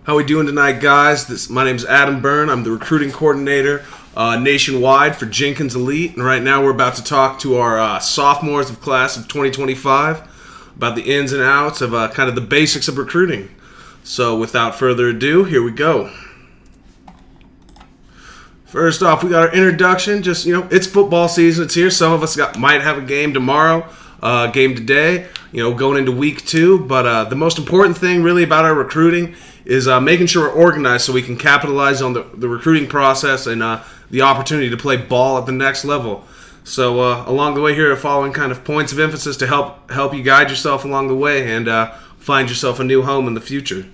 How we doing tonight, guys? My name's Adam Byrne. I'm the recruiting coordinator nationwide for Jenkins Elite, and right now we're about to talk to our sophomores of class of 2025 about the ins and outs of kind of the basics of recruiting. So without further ado, here we go. First off, we got our introduction. Just, it's football season. It's here. Some of us might have a game tomorrow, game today, going into week 2. But the most important thing really about our recruiting is making sure we're organized so we can capitalize on the recruiting process and the opportunity to play ball at the next level. So along the way here are following kind of points of emphasis to help you guide yourself along the way and find yourself a new home in the future.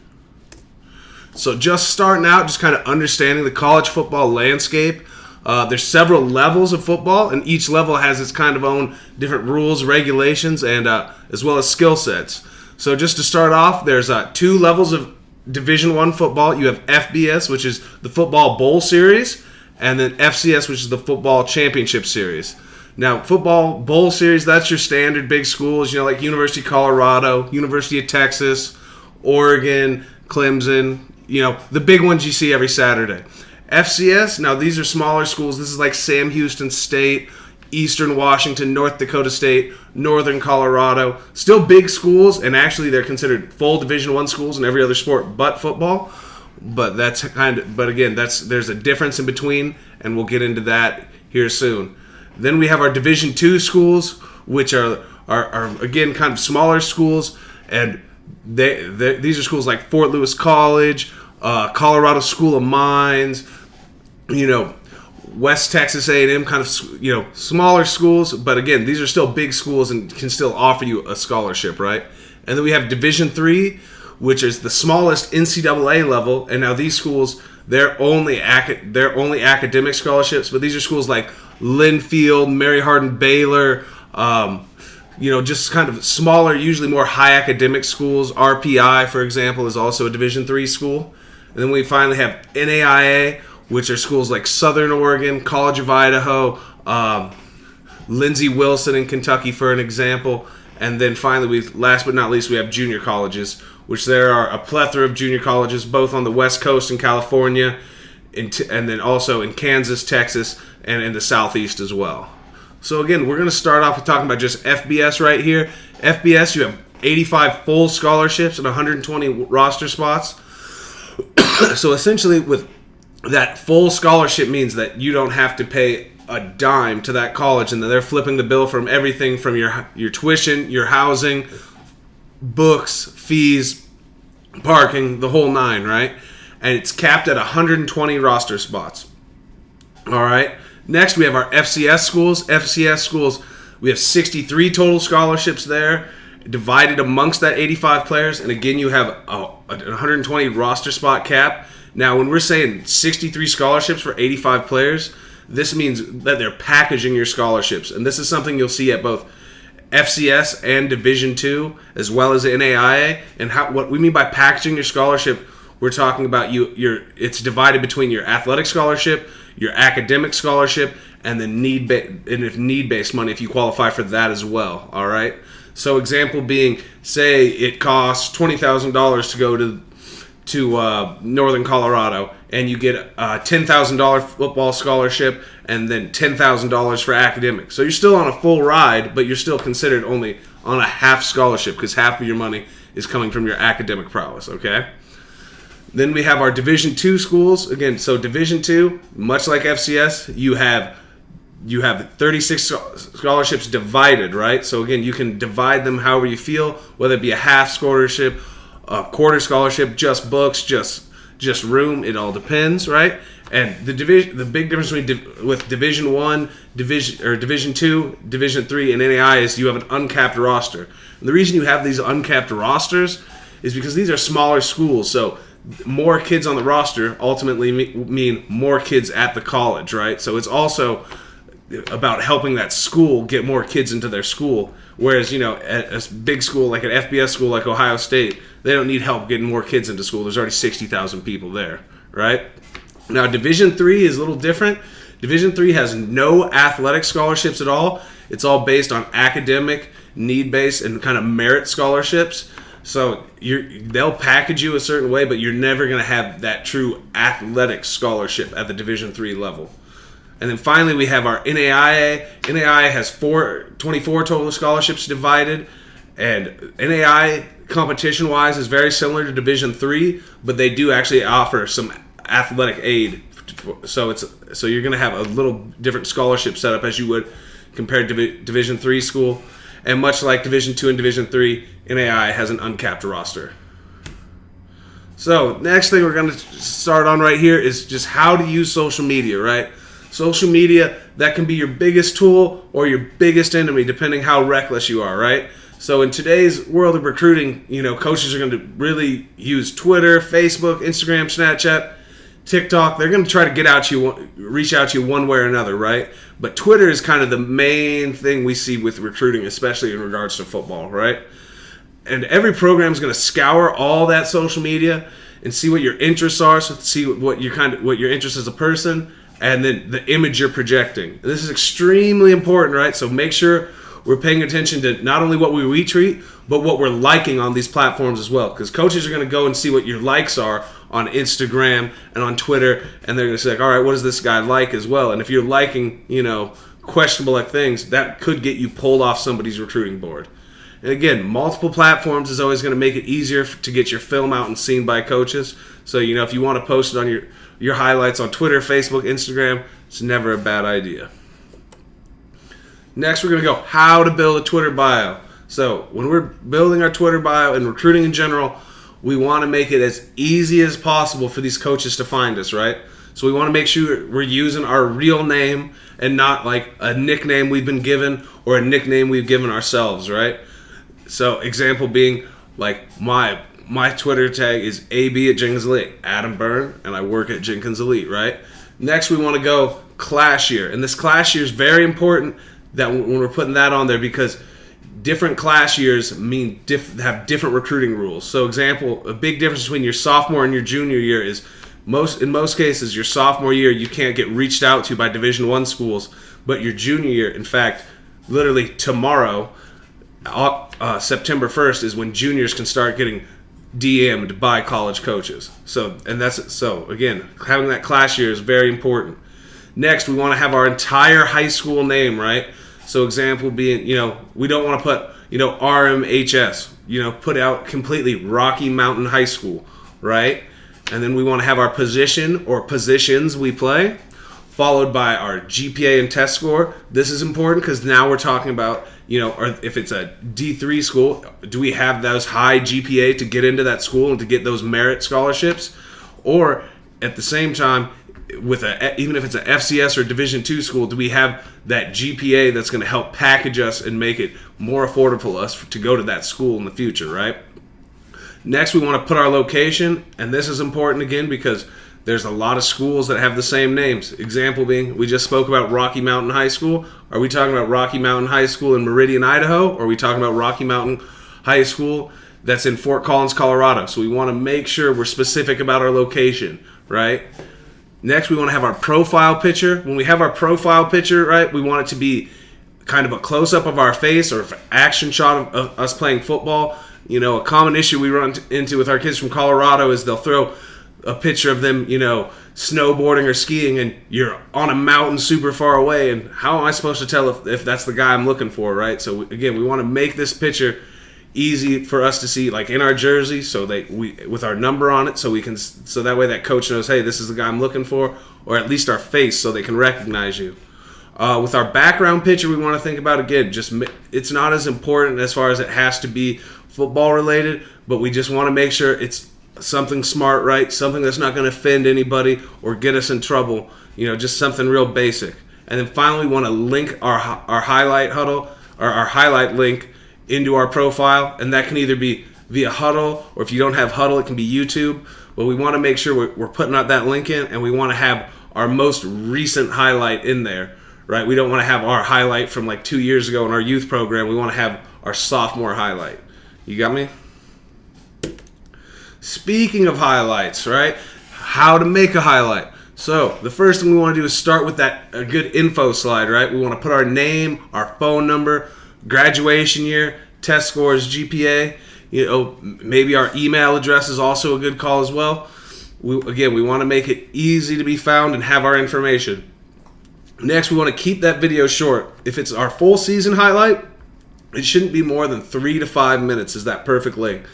So just starting out, just kind of understanding the college football landscape. There's several levels of football, and each level has its kind of own different rules, regulations, and as well as skill sets. So just to start off, there's 2 levels of Division I football. You have FBS, which is the Football Bowl Series, and then FCS, which is the Football Championship Series. Now, Football Bowl Series, that's your standard big schools, like University of Colorado, University of Texas, Oregon, Clemson, the big ones you see every Saturday. FCS, now these are smaller schools. This is like Sam Houston State, Eastern Washington, North Dakota State, Northern Colorado. Still big schools, and actually they're considered full Division I schools in every other sport but football. But again, there's a difference in between, and we'll get into that here soon. Then we have our Division II schools, which are again kind of smaller schools, and these are schools like Fort Lewis College, Colorado School of Mines, West Texas A&M, kind of, smaller schools. But again, these are still big schools and can still offer you a scholarship, right? And then we have Division III, which is the smallest NCAA level. And now these schools, they're only academic scholarships. But these are schools like Linfield, Mary Hardin Baylor, just kind of smaller, usually more high academic schools. RPI, for example, is also a Division III school. And then we finally have NAIA, which are schools like Southern Oregon, College of Idaho, Lindsey Wilson in Kentucky, for an example. And then finally, last but not least, we have junior colleges, which there are a plethora of junior colleges, both on the West Coast in California, and then also in Kansas, Texas, and in the Southeast as well. So again, we're going to start off with talking about just FBS right here. FBS, you have 85 full scholarships and 120 roster spots. So essentially, with that full scholarship means that you don't have to pay a dime to that college, and that they're flipping the bill from everything from your tuition, your housing, books, fees, parking, the whole 9, right? And it's capped at 120 roster spots. All right. Next, we have our FCS schools. FCS schools, we have 63 total scholarships there, divided amongst that 85 players. And again, you have a 120 roster spot cap. Now, when we're saying 63 scholarships for 85 players, this means that they're packaging your scholarships. And this is something you'll see at both FCS and Division II, as well as NAIA. And what we mean by packaging your scholarship, we're talking about it's divided between your athletic scholarship, your academic scholarship, and the need-based money if you qualify for that as well. All right. So example being, say it costs $20,000 to go to Northern Colorado, and you get a $10,000 football scholarship and then $10,000 for academic. So you're still on a full ride, but you're still considered only on a half scholarship because half of your money is coming from your academic prowess. Okay. Then we have our Division II schools. Again, so Division II, much like FCS, you have 36 scholarships divided, right? So again, you can divide them however you feel, whether it be a half scholarship, a quarter scholarship, just books, just room. It all depends, right? And the big difference with Division I, Division II, Division III, and NAI is you have an uncapped roster. And the reason you have these uncapped rosters is because these are smaller schools. So more kids on the roster ultimately mean more kids at the college, right? So it's also about helping that school get more kids into their school. Whereas, at a big school like an FBS school like Ohio State, they don't need help getting more kids into school. There's already 60,000 people there, right? Now, Division III is a little different. Division III has no athletic scholarships at all. It's all based on academic, need-based, and kind of merit scholarships. So they'll package you a certain way, but you're never going to have that true athletic scholarship at the Division III level. And then finally, we have our NAIA. NAIA has 24 total scholarships divided, and NAIA competition-wise is very similar to Division III, but they do actually offer some athletic aid. So you're going to have a little different scholarship setup as you would compared to Division III school. And much like Division II and Division III, NAIA has an uncapped roster. So next thing we're going to start on right here is just how to use social media, right? Social media, that can be your biggest tool or your biggest enemy, depending how reckless you are, right? So in today's world of recruiting, coaches are going to really use Twitter, Facebook, Instagram, Snapchat, TikTok. They're going to try to reach out to you one way or another, right? But Twitter is kind of the main thing we see with recruiting, especially in regards to football, right? And every program is going to scour all that social media and see what your interests are, so see what your interest as a person, and then the image you're projecting. And this is extremely important, right? So make sure we're paying attention to not only what we retweet, but what we're liking on these platforms as well. Because coaches are going to go and see what your likes are on Instagram and on Twitter, and they're going to say, all right, what does this guy like as well? And if you're liking, questionable like things, that could get you pulled off somebody's recruiting board. And again, multiple platforms is always going to make it easier to get your film out and seen by coaches. So, if you want to post it on your highlights on Twitter, Facebook, Instagram, it's never a bad idea. Next, we're going to go how to build a Twitter bio. So when we're building our Twitter bio and recruiting in general, we want to make it as easy as possible for these coaches to find us, right? So we want to make sure we're using our real name and not like a nickname we've been given or a nickname we've given ourselves, right? So example being like my Twitter tag is AB at Jenkins Elite, Adam Byrne, and I work at Jenkins Elite, right? Next, we want to go class year. And this class year is very important that when we're putting that on there, because different class years have different recruiting rules. So example, a big difference between your sophomore and your junior year is in most cases, your sophomore year, you can't get reached out to by Division I schools, but your junior year, in fact, literally tomorrow, September 1st, is when juniors can start getting DM'd by college coaches. So again, having that class year is very important. Next, we want to have our entire high school name, right? So example being, we don't want to put, RMHS, put out completely Rocky Mountain High School, right? And then we want to have our position or positions we play, followed by our GPA and test score. This is important because now we're talking about, or if it's a D3 school, do we have those high GPA to get into that school and to get those merit scholarships? Or at the same time, even if it's an FCS or Division II school, do we have that GPA that's going to help package us and make it more affordable for us to go to that school in the future, right? Next, we want to put our location, and this is important again because there's a lot of schools that have the same names. Example being, we just spoke about Rocky Mountain High School. Are we talking about Rocky Mountain High School in Meridian, Idaho? Or are we talking about Rocky Mountain High School that's in Fort Collins, Colorado? So we want to make sure we're specific about our location, right? Next, we want to have our profile picture. When we have our profile picture, right, we want it to be kind of a close-up of our face or an action shot of us playing football. A common issue we run into with our kids from Colorado is they'll throw a picture of them, snowboarding or skiing, and you're on a mountain super far away, and how am I supposed to tell if that's the guy I'm looking for, right? So again, we want to make this picture easy for us to see, like in our jersey, so with our number on it, so that way that coach knows, hey, this is the guy I'm looking for, or at least our face, so they can recognize you. With our background picture, we want to think about, again, it's not as important as far as it has to be football related, but we just want to make sure it's something smart, right? Something that's not going to offend anybody or get us in trouble. Just something real basic. And then finally, we want to link our highlight huddle or our highlight link into our profile, and that can either be via Huddle, or if you don't have Huddle, it can be YouTube. But we want to make sure we're putting out that link in, and we want to have our most recent highlight in there, right? We don't want to have our highlight from like 2 years ago in our youth program. We want to have our sophomore highlight. You got me? Speaking of highlights, right? How to make a highlight. So the first thing we want to do is start with a good info slide, right? We want to put our name, our phone number, graduation year, test scores, GPA. Maybe our email address is also a good call as well. We want to make it easy to be found and have our information. Next, we want to keep that video short. If it's our full season highlight, it shouldn't be more than 3 to 5 minutes is that perfect length.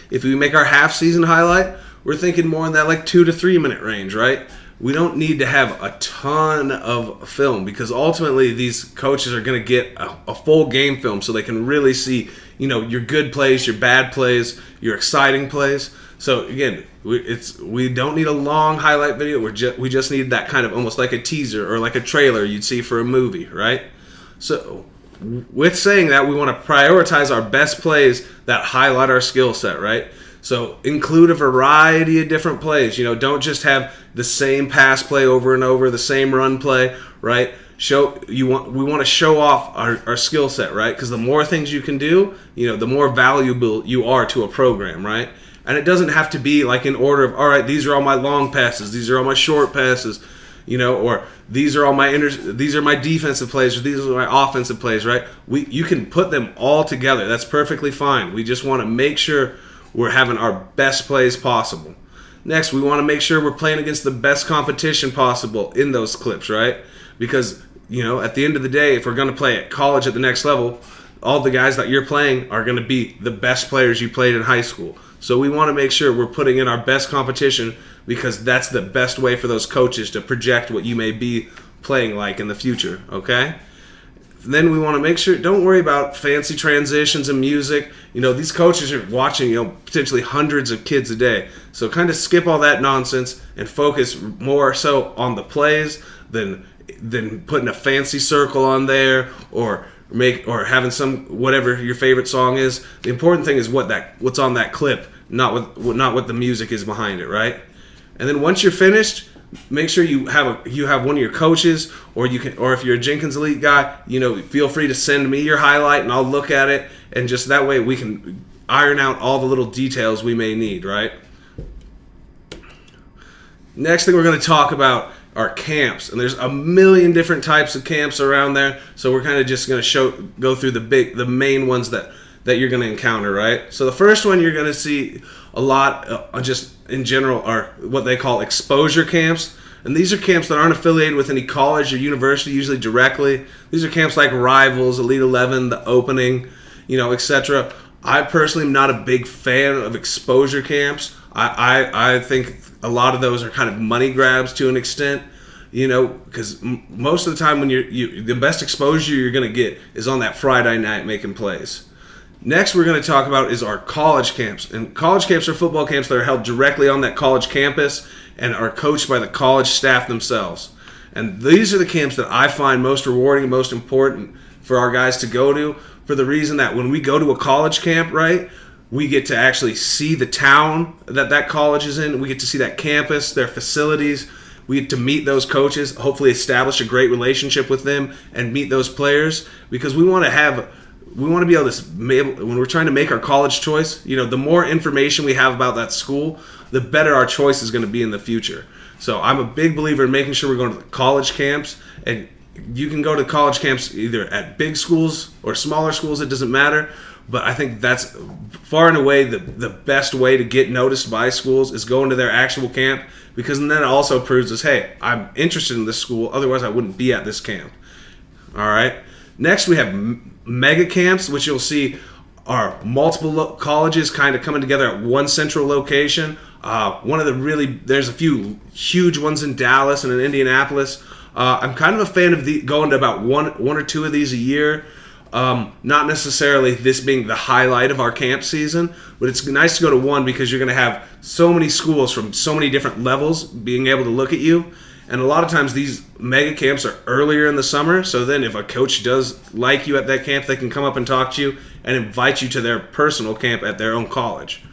If we make our half season highlight, we're thinking more in that like 2 to 3 minute range, right? We don't need to have a ton of film because ultimately these coaches are going to get a full game film so they can really see, your good plays, your bad plays, your exciting plays. So again, we don't need a long highlight video. We just need that kind of almost like a teaser or like a trailer you'd see for a movie, right? So with saying that, we want to prioritize our best plays that highlight our skill set, right? So include a variety of different plays. Don't just have the same pass play over and over, the same run play, right? We want to show off our skill set, right? Because the more things you can do, the more valuable you are to a program, right? And it doesn't have to be like in order of, all right, these are all my long passes, these are all my short passes, or these are all these are my defensive plays, or these are my offensive plays, right? You can put them all together. That's perfectly fine. We just want to make sure we're having our best plays possible. Next, we want to make sure we're playing against the best competition possible in those clips, right? Because, at the end of the day, if we're going to play at college at the next level, all the guys that you're playing are going to be the best players you played in high school. So we want to make sure we're putting in our best competition because that's the best way for those coaches to project what you may be playing like in the future, okay? Then we want to make sure, don't worry about fancy transitions and music. These coaches are watching, potentially hundreds of kids a day. So kind of skip all that nonsense and focus more so on the plays than putting a fancy circle on there or having some whatever your favorite song is. The important thing is what's on that clip, not what the music is behind it, right? And then once you're finished, make sure you have one of your coaches, or if you're a Jenkins Elite guy, feel free to send me your highlight and I'll look at it, and just that way we can iron out all the little details we may need, right? Next thing we're going to talk about are camps, and there's a million different types of camps around there. So we're kind of just going to go through the main ones that you're going to encounter, right? So the first one you're going to see a lot, just in general, are what they call exposure camps. And these are camps that aren't affiliated with any college or university, usually directly. These are camps like Rivals, Elite 11, The Opening, etc. I personally am not a big fan of exposure camps. I think a lot of those are kind of money grabs to an extent, because most of the time when the best exposure you're going to get is on that Friday night making plays. Next, we're going to talk about is our college camps. And college camps are football camps that are held directly on that college campus and are coached by the college staff themselves. And these are the camps that I find most rewarding, most important for our guys to go to, for the reason that when we go to a college camp, right, we get to actually see the town that college is in. We get to see that campus, their facilities. We get to meet those coaches, hopefully establish a great relationship with them and meet those players, because we want to be able to, when we're trying to make our college choice, the more information we have about that school, the better our choice is going to be in the future. So I'm a big believer in making sure we're going to the college camps, and you can go to college camps either at big schools or smaller schools, it doesn't matter. But I think that's far and away the best way to get noticed by schools is going to their actual camp, because then it also proves us, hey, I'm interested in this school, otherwise I wouldn't be at this camp. All right. Next, we have mega camps, which you'll see are multiple colleges kind of coming together at one central location. There's a few huge ones in Dallas and in Indianapolis. I'm kind of a fan of going to about one or two of these a year. Not necessarily this being the highlight of our camp season, but it's nice to go to one because you're going to have so many schools from so many different levels being able to look at you. And a lot of times these mega camps are earlier in the summer, so then if a coach does like you at that camp, they can come up and talk to you and invite you to their personal camp at their own college.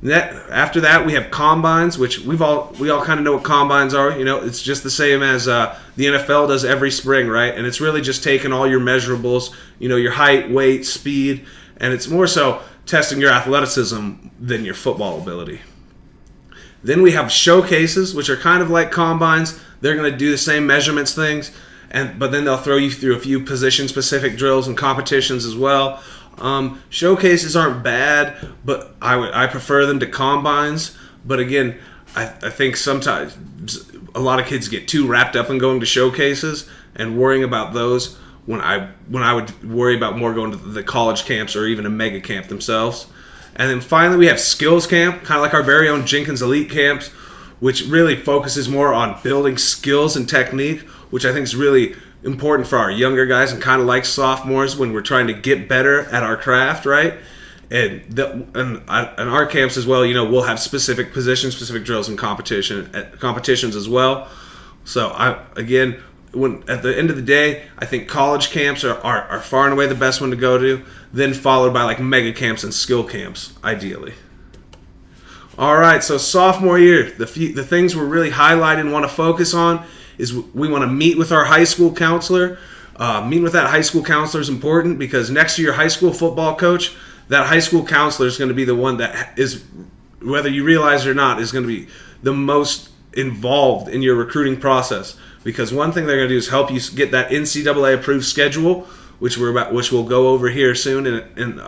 After that, we have combines, which we all kind of know what combines are. It's just the same as the NFL does every spring, right? And it's really just taking all your measurables, your height, weight, speed, and it's more so testing your athleticism than your football ability. Then we have showcases, which are kind of like combines. They're going to do the same measurements things, but then they'll throw you through a few position-specific drills and competitions as well. Showcases aren't bad, but I prefer them to combines. But again, I think sometimes a lot of kids get too wrapped up in going to showcases and worrying about those when I would worry about more going to the college camps or even a mega camp themselves. And then finally we have skills camp, kind of like our very own Jenkins Elite camps, which really focuses more on building skills and technique, which I think is really important for our younger guys and kind of like sophomores when we're trying to get better at our craft, right? And our camps as well, we'll have specific positions, specific drills and competitions as well. So when at the end of the day, I think college camps are far and away the best one to go to, then followed by like mega camps and skill camps, ideally. All right, so sophomore year, the things we're really highlighting and want to focus on is we want to meet with our high school counselor. Meeting with that high school counselor is important because next to your high school football coach, that high school counselor is going to be the one that is, whether you realize it or not, is going to be the most involved in your recruiting process. Because one thing they're going to do is help you get that NCAA approved schedule, which we'll go over here soon in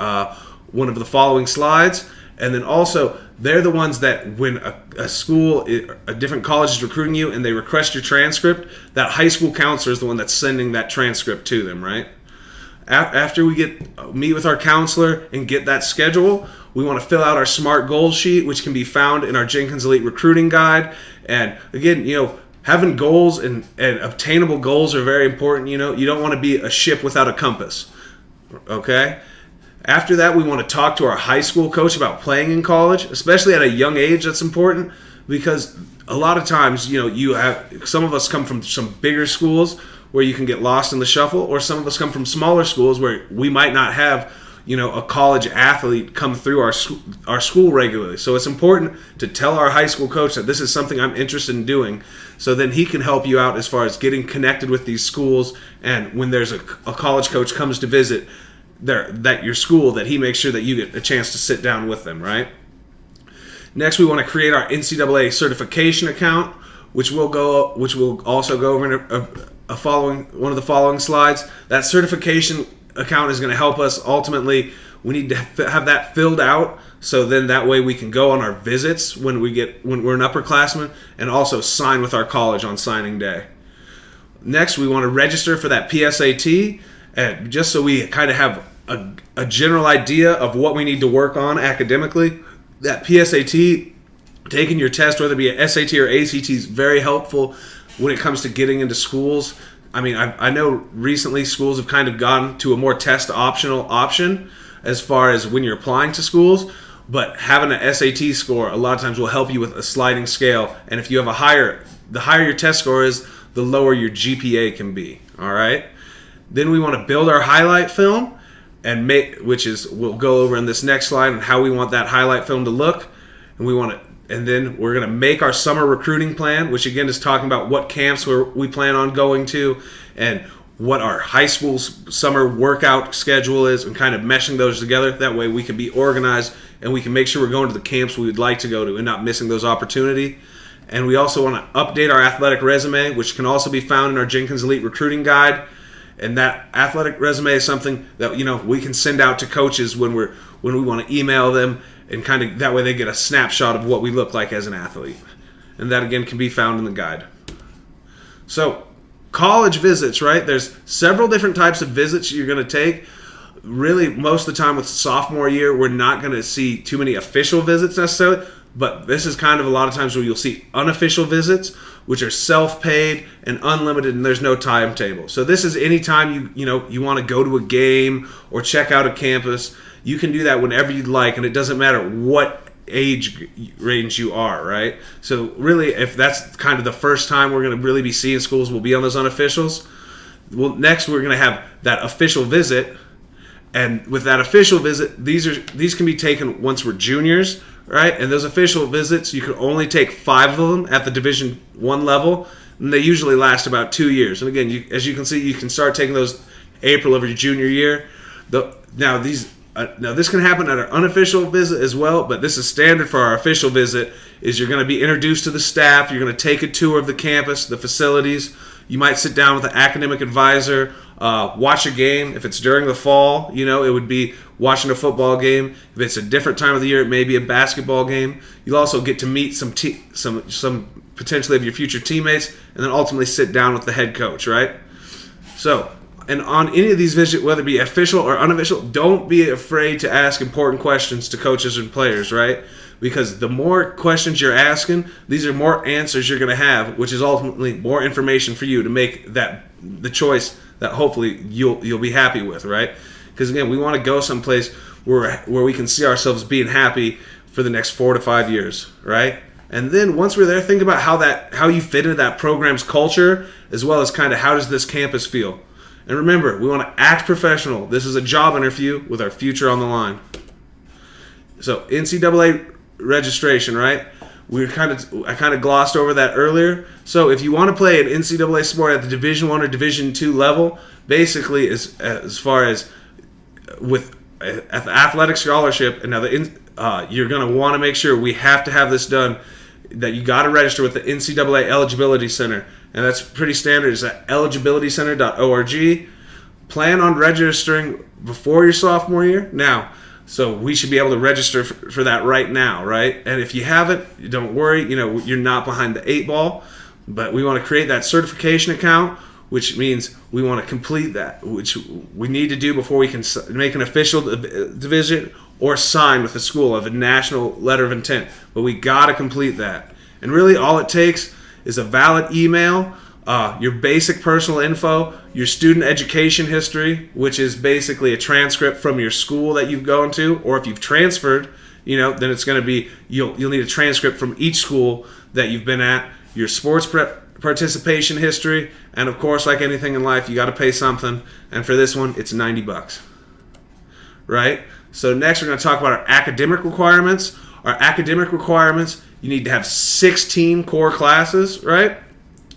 one of the following slides. And then also, they're the ones that when a different college is recruiting you and they request your transcript, that high school counselor is the one that's sending that transcript to them, right? After we meet with our counselor and get that schedule, we want to fill out our SMART goals sheet, which can be found in our Jenkins Elite recruiting guide. And again, having goals and obtainable goals are very important. You don't want to be a ship without a compass, okay? After that, we want to talk to our high school coach about playing in college, especially at a young age. That's important because a lot of times, you have some of us come from some bigger schools where you can get lost in the shuffle, or some of us come from smaller schools where we might not have, a college athlete come through our school regularly. So it's important to tell our high school coach that this is something I'm interested in doing, so then he can help you out as far as getting connected with these schools. And when there's a college coach comes to visit your school, that he makes sure that you get a chance to sit down with them, right? Next, we want to create our NCAA certification account, which we'll also go over in one of the following slides. That certification account is going to help us. Ultimately, we need to have that filled out, so then that way we can go on our visits when we're an upperclassman, and also sign with our college on signing day. Next, we want to register for that PSAT, and just so we kind of have a general idea of what we need to work on academically. That PSAT, taking your test, whether it be an SAT or ACT, is very helpful when it comes to getting into schools. I mean, I know recently schools have kind of gone to a more test optional option as far as when you're applying to schools, but having an SAT score a lot of times will help you with a sliding scale. And if you have the higher your test score is, the lower your GPA can be. All right. Then we want to build our highlight film, and we'll go over in this next slide on how we want that highlight film to look. And then we're going to make our summer recruiting plan, which again is talking about what camps we plan on going to and what our high school's summer workout schedule is, and kind of meshing those together. That way we can be organized and we can make sure we're going to the camps we would like to go to and not missing those opportunities. And we also want to update our athletic resume, which can also be found in our Jenkins Elite recruiting guide. And that athletic resume is something that we can send out to coaches when we want to email them, and kind of that way they get a snapshot of what we look like as an athlete. And that again can be found in the guide. So college visits, right? There's several different types of visits you're going to take. Really, most of the time with sophomore year, we're not going to see too many official visits necessarily, but this is kind of a lot of times where you'll see unofficial visits, which are self-paid and unlimited, and there's no timetable. So this is any time you want to go to a game or check out a campus. You can do that whenever you'd like, and it doesn't matter what age range you are, right? So really, if that's kind of the first time we're going to really be seeing schools, we'll be on those unofficials. Well, next we're going to have that official visit, and with that official visit, these can be taken once we're juniors, right? And those official visits, you can only take 5 of them at the Division I level, and they usually last about 2 years. And again, as you can see, you can start taking those April of your junior year. Now this can happen at our unofficial visit as well, but this is standard for our official visit. Is you're going to be introduced to the staff, you're going to take a tour of the campus, the facilities. You might sit down with an academic advisor, watch a game. If it's during the fall, it would be watching a football game. If it's a different time of the year, it may be a basketball game. You'll also get to meet some potentially of your future teammates, and then ultimately sit down with the head coach, right? So, and on any of these visits, whether it be official or unofficial, don't be afraid to ask important questions to coaches and players, right? Because the more questions you're asking, these are more answers you're going to have, which is ultimately more information for you to make the choice that hopefully you'll be happy with, right? Because again, we want to go someplace where we can see ourselves being happy for the next 4 to 5 years, right? And then once we're there, think about how you fit into that program's culture, as well as kind of how does this campus feel. And remember, we want to act professional. This is a job interview with our future on the line. So NCAA registration, right? I kind of glossed over that earlier. So if you want to play an NCAA sport at the Division I or Division II level, basically as far as with at the athletic scholarship, and now you're going to want to make sure we have to have this done, that you got to register with the NCAA Eligibility Center. And that's pretty standard. It's at eligibilitycenter.org. Plan on registering before your sophomore year. Now, so we should be able to register for that right now, right? And if you haven't, don't worry. You're not behind the 8 ball. But we want to create that certification account, which means we want to complete that, which we need to do before we can make an official division or sign with the school of a national letter of intent. But we got to complete that. And really all it takes is a valid email, your basic personal info, your student education history, which is basically a transcript from your school that you've gone to, or if you've transferred, then it's going to be, you'll need a transcript from each school that you've been at, your sports participation history, and of course, like anything in life, you got to pay something, and for this one, it's $90, right? So next, we're going to talk about our academic requirements. Our academic requirements, you need to have 16 core classes, right?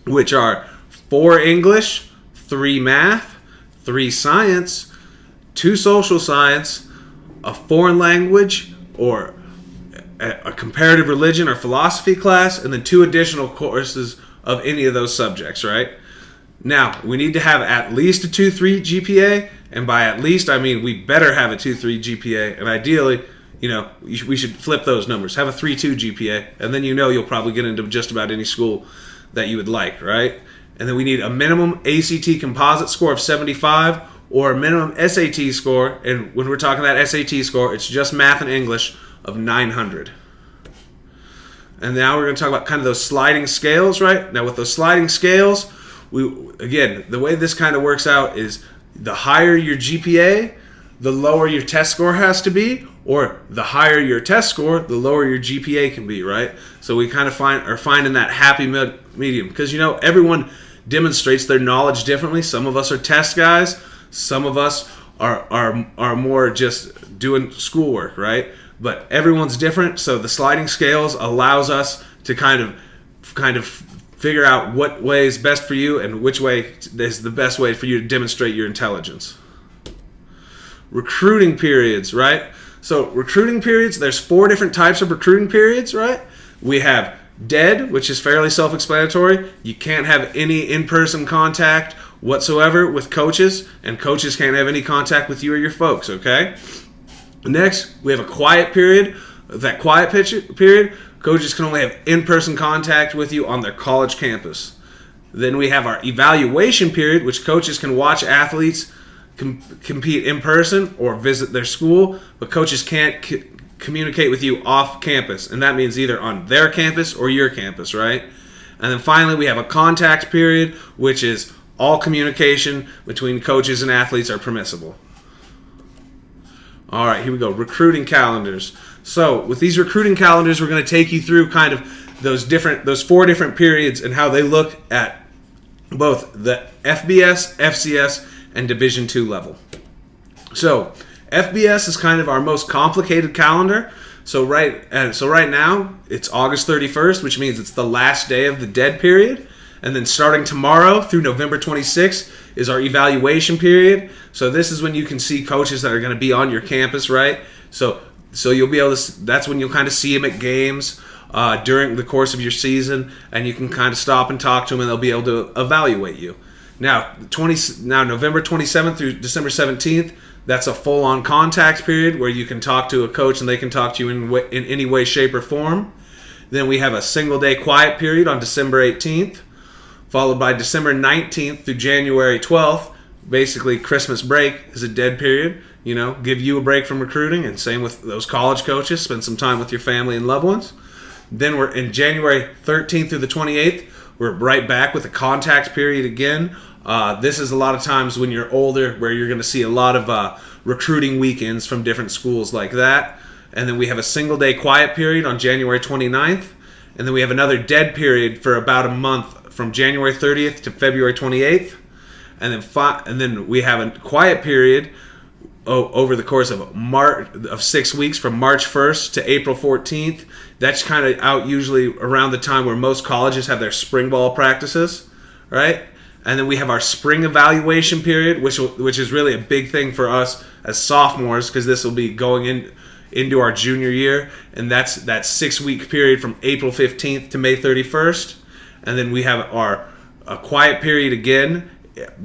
Which are 4 English, 3 math, 3 science, 2 social science, a foreign language, or a comparative religion or philosophy class, and then 2 additional courses of any of those subjects, right? Now, we need to have at least a 2.3 GPA, and by at least, I mean we better have a 2.3 GPA, and ideally, we should flip those numbers. Have a 3.2 GPA, and then you'll probably get into just about any school that you would like, right? And then we need a minimum ACT composite score of 75 or a minimum SAT score, and when we're talking that SAT score, it's just math and English, of 900. And now we're going to talk about kind of those sliding scales, right? Now with those sliding scales, the way this kind of works out is the higher your GPA, the lower your test score has to be, or the higher your test score, the lower your GPA can be, right? So we kind of are finding that happy medium, because everyone demonstrates their knowledge differently. Some of us are test guys, some of us are more just doing schoolwork, right? But everyone's different, so the sliding scales allows us to kind of figure out what way is best for you and which way is the best way for you to demonstrate your intelligence. Recruiting periods, right? So recruiting periods, there's 4 different types of recruiting periods, right? We have dead, which is fairly self-explanatory. You can't have any in-person contact whatsoever with coaches, and coaches can't have any contact with you or your folks, okay? Next, we have a quiet period. That quiet period, coaches can only have in-person contact with you on their college campus. Then we have our evaluation period, which coaches can watch athletes compete in person or visit their school, but coaches can't communicate with you off campus, and that means either on their campus or your campus, right? And then finally, we have a contact period, which is all communication between coaches and athletes are permissible. All right, here we go. Recruiting calendars. So with these recruiting calendars, we're going to take you through kind of those 4 different periods and how they look at both the FBS, FCS, and Division II level. So FBS is kind of our most complicated calendar. So right now it's August 31st, which means it's the last day of the dead period. And then starting tomorrow through November 26th is our evaluation period. So this is when you can see coaches that are going to be on your campus, right? So you'll be able to. That's when you'll kind of see them at games during the course of your season, and you can kind of stop and talk to them, and they'll be able to evaluate you. Now November 27th through December 17th, That's a full-on contact period where you can talk to a coach and they can talk to you in any way, shape, or form. Then we have a single-day quiet period on December 18th, followed by December 19th through January 12th. Basically, Christmas break is a dead period. Give you a break from recruiting, and same with those college coaches. Spend some time with your family and loved ones. Then we're in January 13th through the 28th. We're right back with a contact period again. This is a lot of times when you're older where you're going to see a lot of recruiting weekends from different schools like that. And then we have a single-day quiet period on January 29th. And then we have another dead period for about a month from January 30th to February 28th. And then we have a quiet period over the course of 6 weeks from March 1st to April 14th. That's kind of out usually around the time where most colleges have their spring ball practices, right? And then we have our spring evaluation period, which is really a big thing for us as sophomores, because this will be going into our junior year, and that's that 6-week period from April 15th to May 31st. And then we have a quiet period again,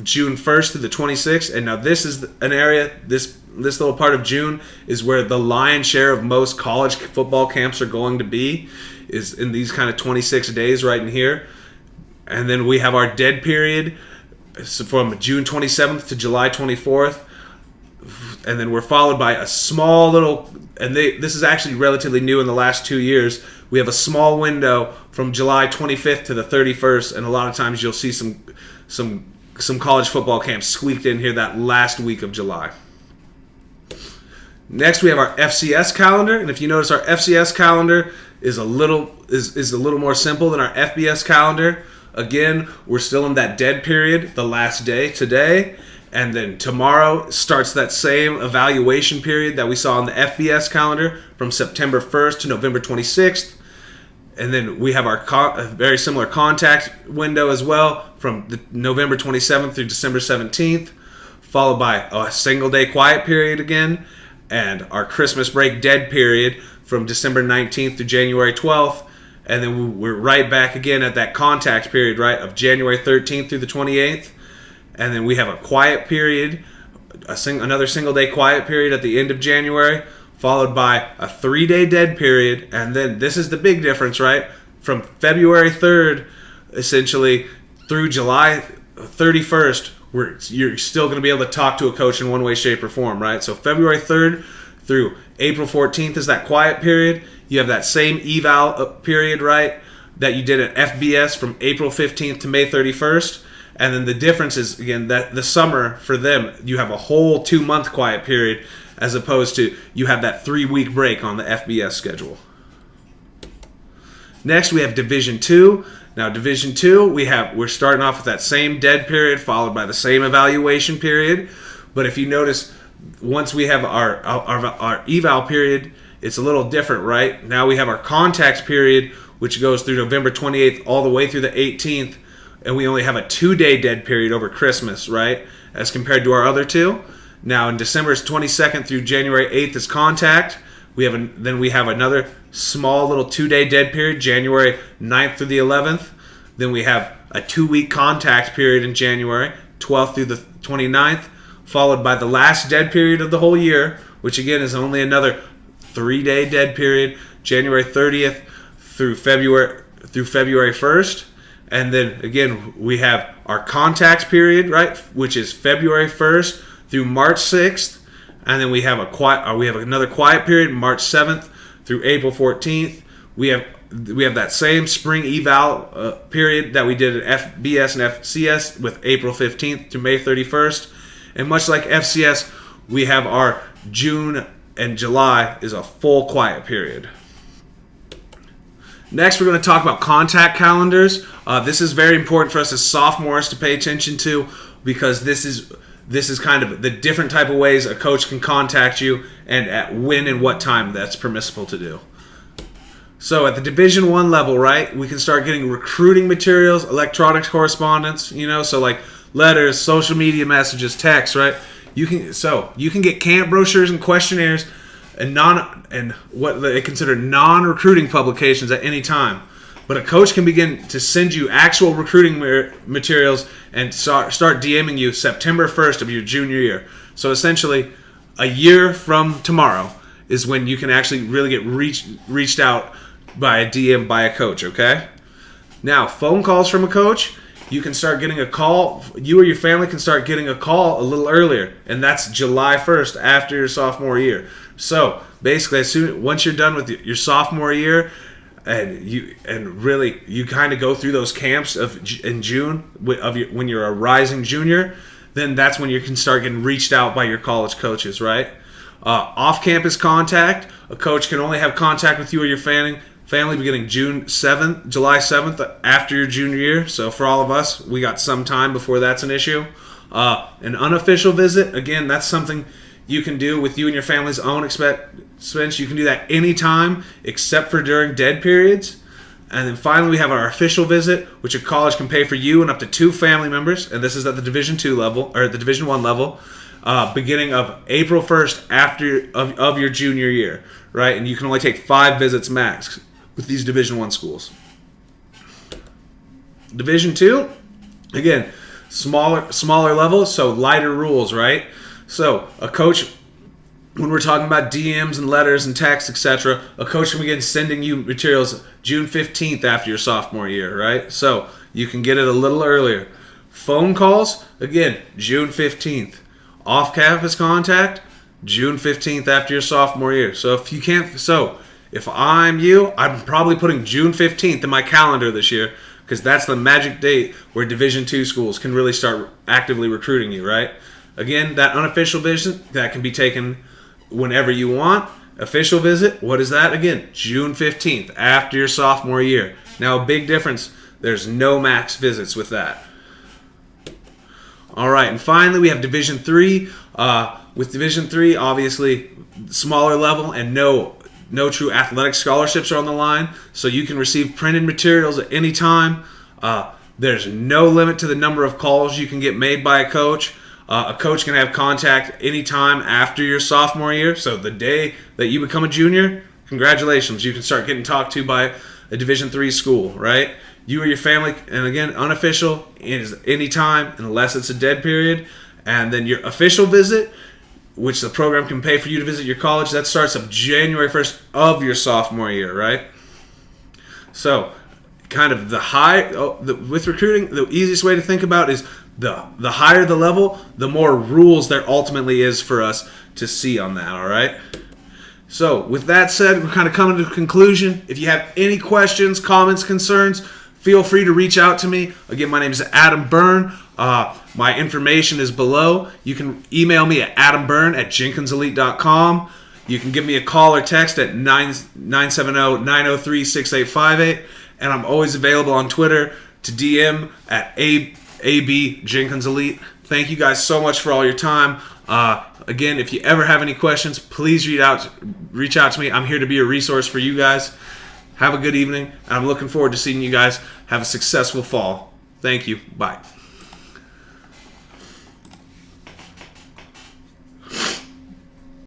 June 1st to the 26th. And now this is an area, this little part of June is where the lion's share of most college football camps are going to be, is in these kind of 26 days right in here. And then we have our dead period from June 27th to July 24th. And then we're followed by a small little, this is actually relatively new in the last 2 years. We have a small window from July 25th to the 31st, and a lot of times you'll see some college football camps squeaked in here that last week of July. Next, we have our FCS calendar, and if you notice, our FCS calendar is a little more simple than our FBS calendar. Again, we're still in that dead period, the last day today, and then tomorrow starts that same evaluation period that we saw in the FBS calendar from September 1st to November 26th. And then we have our very similar contact window as well from November 27th through December 17th, followed by a single-day quiet period again, and our Christmas break dead period from December 19th to January 12th. And then we're right back again at that contact period, right, of January 13th through the 28th. And then we have a quiet period, another single-day quiet period at the end of January, followed by a 3-day dead period. And then this is the big difference, right? From February 3rd, essentially, through July 31st, you're still going to be able to talk to a coach in one way, shape, or form, right? So February 3rd through April 14th is that quiet period. You have that same eval period, right, that you did at FBS from April 15th to May 31st. And then the difference is, again, that the summer for them, you have a whole 2-month quiet period as opposed to you have that 3-week break on the FBS schedule. Next, we have Division II. Now, Division II, we're starting off with that same dead period followed by the same evaluation period. But if you notice, once we have our eval period, it's a little different, right? Now we have our contact period, which goes through November 28th all the way through the 18th, and we only have a 2-day dead period over Christmas, right, as compared to our other two. Now in December 22nd through January 8th is contact. Then we have another small little 2-day dead period, January 9th through the 11th. Then we have a 2-week contact period in January, 12th through the 29th, followed by the last dead period of the whole year, which again is only another 3-day dead period, January 30th through February 1st. And then again, we have our contact period, right, which is February 1st through March 6th. And then we have another quiet period, March 7th through April 14th. We have that same spring eval period that we did at FBS and FCS with April 15th to May 31st. And much like FCS, we have our June and July is a full quiet period. Next, we're going to talk about contact calendars. This is very important for us as sophomores to pay attention to, because this is kind of the different type of ways a coach can contact you and at when and what time that's permissible to do. So at the Division I level, right, we can start getting recruiting materials, electronic correspondence, so like letters, social media messages, texts, right? You can get camp brochures and questionnaires and what they consider non-recruiting publications at any time. But a coach can begin to send you actual recruiting materials and start DMing you September 1st of your junior year. So essentially, a year from tomorrow is when you can actually really get reached out by a DM, by a coach, okay? Now, phone calls from a coach, you can start getting a call. You or your family can start getting a call a little earlier, and that's July 1st after your sophomore year. So basically, once you're done with your sophomore year, and you kind of go through those camps in June when you're a rising junior, then that's when you can start getting reached out by your college coaches, right? Off-campus contact, a coach can only have contact with you or your family beginning July 7th after your junior year. So for all of us, we got some time before that's an issue. An unofficial visit, again, that's something you can do with you and your family's own expense. You can do that anytime except for during dead periods. And then finally, we have our official visit, which a college can pay for you and up to 2 family members. And this is at the Division II level, or the Division I level, beginning of April 1st of your junior year, right? And you can only take 5 visits max with these Division I schools. Division II, again, smaller level, so lighter rules, right? So a coach, when we're talking about DMs and letters and texts, etc., a coach can begin sending you materials June 15th after your sophomore year, right? So you can get it a little earlier. Phone calls, again, June 15th. Off-campus contact, June 15th after your sophomore year. So if I'm you, I'm probably putting June 15th in my calendar this year because that's the magic date where Division II schools can really start actively recruiting you, right? Again, that unofficial visit, that can be taken whenever you want. Official visit, what is that? Again, June 15th after your sophomore year. Now, a big difference, there's no max visits with that. All right, and finally, we have Division III. With Division III, obviously, smaller level and no true athletic scholarships are on the line, so you can receive printed materials at any time. There's no limit to the number of calls you can get made by a coach. A coach can have contact anytime after your sophomore year. So the day that you become a junior, congratulations, you can start getting talked to by a Division III school, right? You or your family, and again, unofficial is anytime unless it's a dead period. And then your official visit, which the program can pay for you to visit your college, that starts up January 1st of your sophomore year, right? So kind of with recruiting, the easiest way to think about is the higher the level, the more rules there ultimately is for us to see on that, all right? So with that said, we're kind of coming to a conclusion. If you have any questions, comments, concerns, feel free to reach out to me. Again, my name is Adam Byrne. My information is below. You can email me at adambyrne@jenkinselite.com. You can give me a call or text at 970-903-6858. And I'm always available on Twitter to DM at AB Jenkins Elite. Thank you guys so much for all your time. Again, if you ever have any questions, please reach out to me. I'm here to be a resource for you guys. Have a good evening. I'm looking forward to seeing you guys have a successful fall. Thank you. Bye.